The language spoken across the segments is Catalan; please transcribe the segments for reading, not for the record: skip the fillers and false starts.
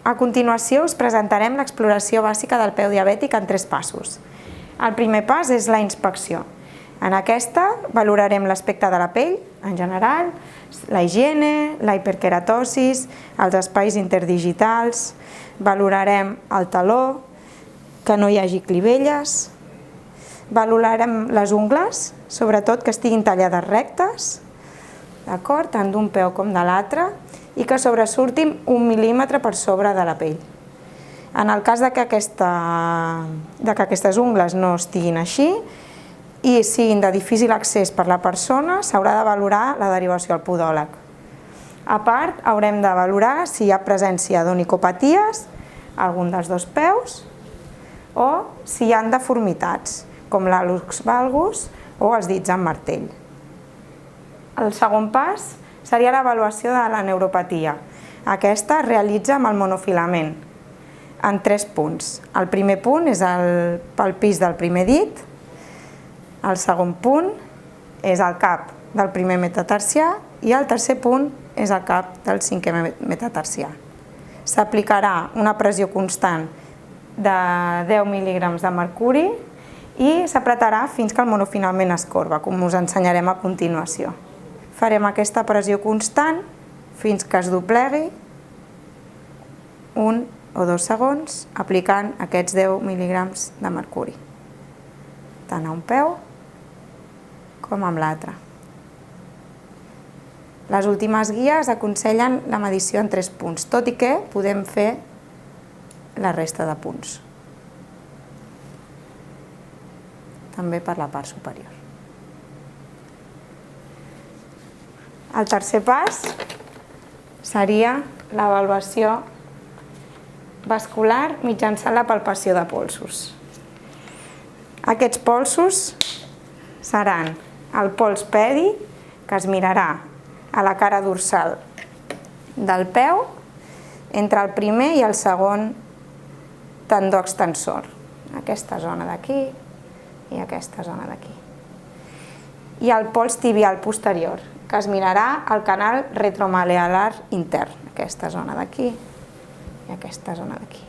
A continuació us presentarem l'exploració bàsica del peu diabètic en 3 passos. El primer pas és la inspecció. En aquesta valorarem l'aspecte de la pell, en general, la higiene, la hiperkeratosis, els espais interdigitals, valorarem el taló, que no hi hagi clivelles, valorarem les ungles, sobretot que estiguin tallades rectes, tant d'un peu com de l'altre, i que sobresurtin 1 mil·límetre per sobre de la pell. En el cas que aquestes ungles no estiguin així i siguin de difícil accés per la persona, s'haurà de valorar la derivació al podòleg. A part, haurem de valorar si hi ha presència d'onicopaties, algun dels 2 peus, o si hi ha deformitats, com l'hàlux valgus o els dits amb martell. El segon pas seria l'avaluació de la neuropatia. Aquesta es realitza amb el monofilament, en 3 punts. El primer punt és pel pis del primer dit, el segon punt és el cap del primer metatarsià i el tercer punt és el cap del 5è metatarsià. S'aplicarà una pressió constant de 10 mil·lígrams de mercuri i s'apretarà fins que el monofilament es corba, com us ensenyarem a continuació. Farem aquesta pressió constant fins que es doblegui 1 o 2 segons aplicant aquests 10 mil·lígrams de mercuri, tant a un peu com amb l'altre. Les últimes guies aconsellen la medició en 3 punts, tot i que podem fer la resta de punts, també per la part superior. El tercer pas seria l'avaluació vascular mitjançant la palpació de polsos. Aquests polsos seran el pols pedi, que es mirarà a la cara dorsal del peu, entre el primer i el segon tendó extensor, aquesta zona d'aquí i aquesta zona d'aquí. I el pols tibial posterior, que es mirarà al canal retromaleolar intern, aquesta zona d'aquí i aquesta zona d'aquí.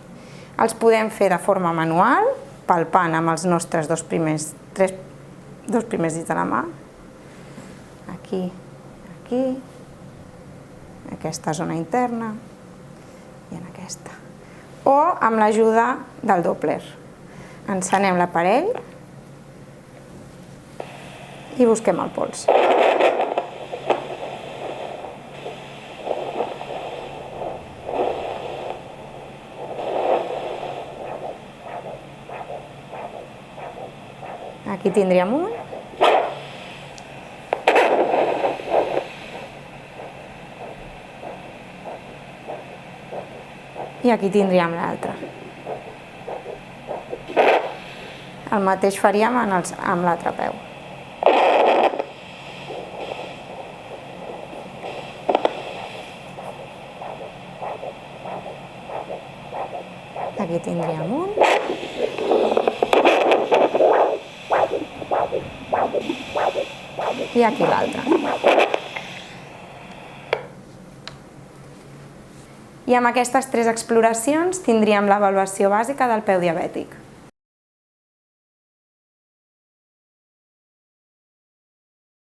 Els podem fer de forma manual, palpant amb els nostres dos primers dits de la mà, aquí, aquí, aquesta zona interna i en aquesta. O amb l'ajuda del Doppler. Encenem l'aparell i busquem el pols. Aquí tindríem un. I aquí tindríem l'altre. El mateix faríem amb l'altre peu. Aquí tindríem un. I aquí l'altre. I amb aquestes 3 exploracions tindríem l'avaluació bàsica del peu diabètic.